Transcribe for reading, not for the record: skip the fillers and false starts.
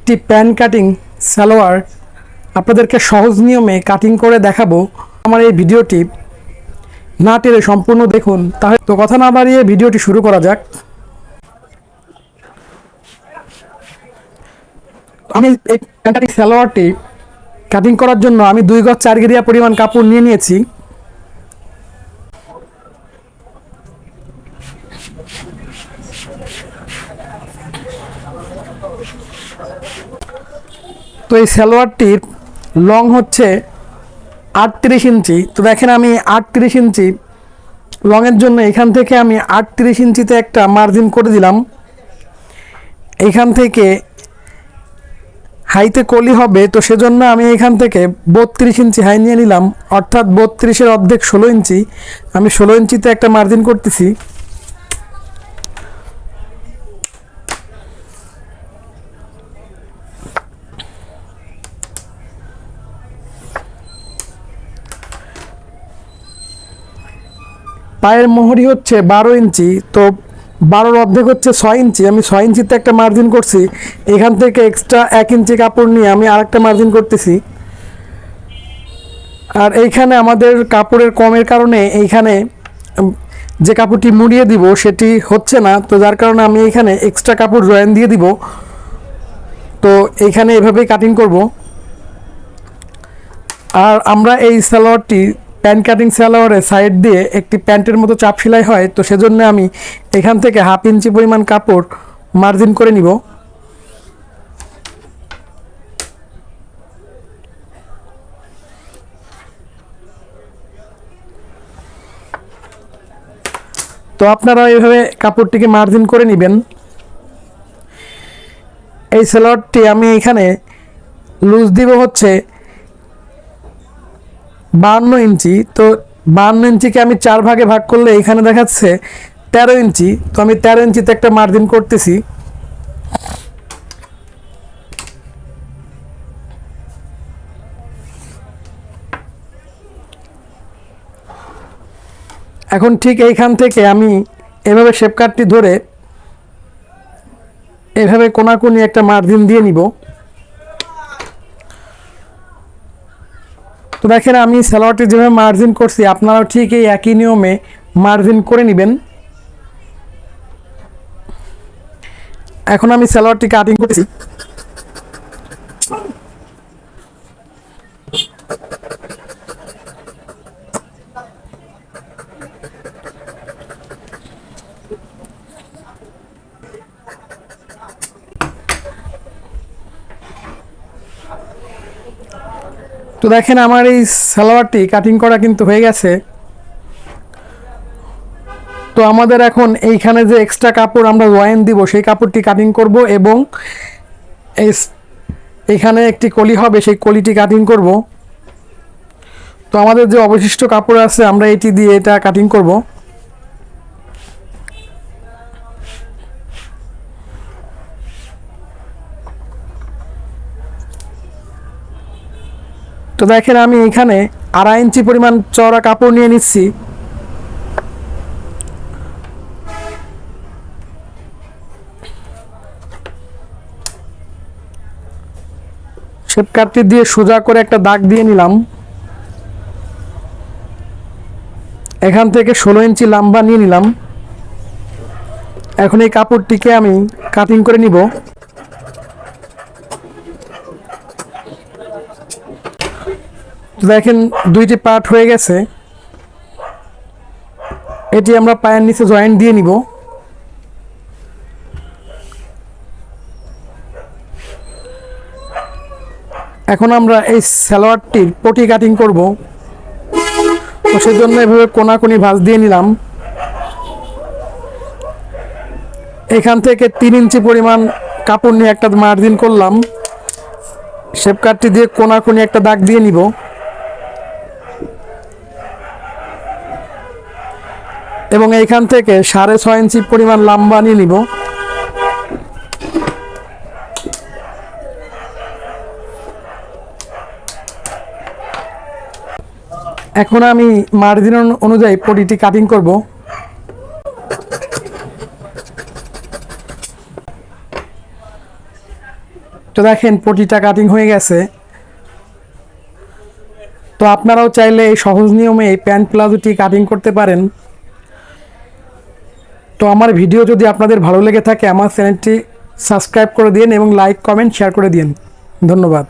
একটি pan cutting salwar আপনাদেরকে সহজ নিয়মে কাটিং করে দেখাবো। আমার এই ভিডিওটি না টেনে সম্পূর্ণ দেখুন। তাহলে তো কথা না বাড়িয়ে ভিডিওটি শুরু করা যাক। আমি এই প্যান কাটিং সালোয়ারটি কাটিং করার জন্য আমি 2 গজ 4 গিরিয়া পরিমাণ কাপড় নিয়ে নিয়েছি। তো এই সালোয়ারটির লং হচ্ছে 38 ইঞ্চি। তো দেখেন আমি 38 ইঞ্চি লংয়ের জন্য এখান থেকে আমি 38 ইঞ্চিতে একটা মার্জিন করে দিলাম। এইখান থেকে হাইতে কলি হবে, তো সেজন্য আমি এখান থেকে 32 ইঞ্চি হাই নিয়ে নিলাম, অর্থাৎ 32-এর অর্ধেক 16 ইঞ্চি। আমি 16 ইঞ্চিতে একটা মার্জিন করতেছি। পায়ের মোহরি হচ্ছে 12 ইঞ্চি, তো 12-এর অর্ধেক হচ্ছে 6 ইঞ্চি। আমি 6 ইঞ্চিতে একটা মার্জিন করছি। এখান থেকে এক্সট্রা 1 ইঞ্চি কাপড় নিয়ে আমি আরেকটা মার্জিন করতেছি। আর এইখানে আমাদের কাপড়ের কমের কারণে এইখানে যে কাপড়টি মুড়িয়ে দিব সেটি হচ্ছে না, তো যার কারণে আমি এইখানে এক্সট্রা কাপড় জয়েন দিয়ে দিব। তো এইখানে এভাবেই কাটিং করব। আর আমরা এই সালোয়ারটি প্যান্ট কাটিং সালোয়ারের সাইড দিয়ে একটি প্যান্টের মতো চাপ সেলাই হয়, তো সেজন্য আমি এখান থেকে 1/2 ইঞ্চি পরিমাণ কাপড় মার্জিন করে নিব। তো আপনারা এইভাবে কাপড়টিকে মার্জিন করে নেবেন। এই সালোয়ারটি আমি এখানে লুজ দিব হচ্ছে 52 ইঞ্চি। তো 52 ইঞ্চিকে আমি 4 ভাগে ভাগ করলে এখানে দেখাচ্ছে 13 ইঞ্চি। তো আমি 13 ইঞ্চিতে একটা মার্জিন করতেছি। এখন ঠিক এইখান থেকে আমি এভাবে শেপ কাটটি ধরে এভাবে কোনাকুনি একটা মার্জিন দিয়ে নিব। তো দেখেন আমি সালোয়ারটি যেভাবে মার্জিন করছি, আপনারাও ঠিক এই একই নিয়মে মার্জিন করে নেবেন। এখন আমি সালোয়ারটি কাটিং করছি। তো দেখেন আমার এই সালোয়ারটি কাটিং করা কিন্তু হয়ে গেছে। তো আমাদের এখন এইখানে যে এক্সট্রা কাপড় আমরা জয়েন দিব সেই কাপড়টি কাটিং করব, এবং এখানে একটি কলি হবে সেই কলিটি কাটিং করব। তো আমাদের যে অবশিষ্ট কাপড় আছে আমরা এটি দিয়ে এটা কাটিং করব। তো দেখেন আমি এখানে 2.5 ইঞ্চি পরিমাণ চওড়া কাপড় নিয়ে নিচ্ছি। শেপ কাটটি দিয়ে সোজা করে একটা দাগ দিয়ে নিলাম। এখান থেকে 16 ইঞ্চি লম্বা নিয়ে নিলাম। এখন এই কাপড়টিকে আমি কাটিং করে নিব। দেখেন দুইটি পার্ট হয়ে গেছে। এটি আমরা পায়ের নিচে জয়েন্ট দিয়ে নিব। এখন আমরা এই সালোয়ারটির পটি কাটিং করব, তো সেজন্য এভাবে কোনাকুনি ভাঁজ দিয়ে নিলাম। এখান থেকে 3 ইঞ্চি পরিমাণ কাপড় নিয়ে একটা মার্জিন করলাম। শেপ কাটটি দিয়ে কোনাকুনি একটা দাগ দিয়ে নিব। এবং এইখান থেকে 6.5 ইঞ্চি পরিমাণ লম্বা নিয়ে নিব। এখন আমি মার্জিন অনুযায়ী পটিটি কাটিং করব। তো দেখেন প্রতিটা কাটিং হয়ে গেছে। তো আপনারাও চাইলে এই সহজ নিয়মে এই প্যান্ট প্লাজোটি কাটিং করতে পারেন। তো আমার ভিডিও যদি আপনাদের ভালো লেগে থাকে আমার চ্যানেলটি সাবস্ক্রাইব করে দিন এবং লাইক কমেন্ট শেয়ার করে দিন। ধন্যবাদ।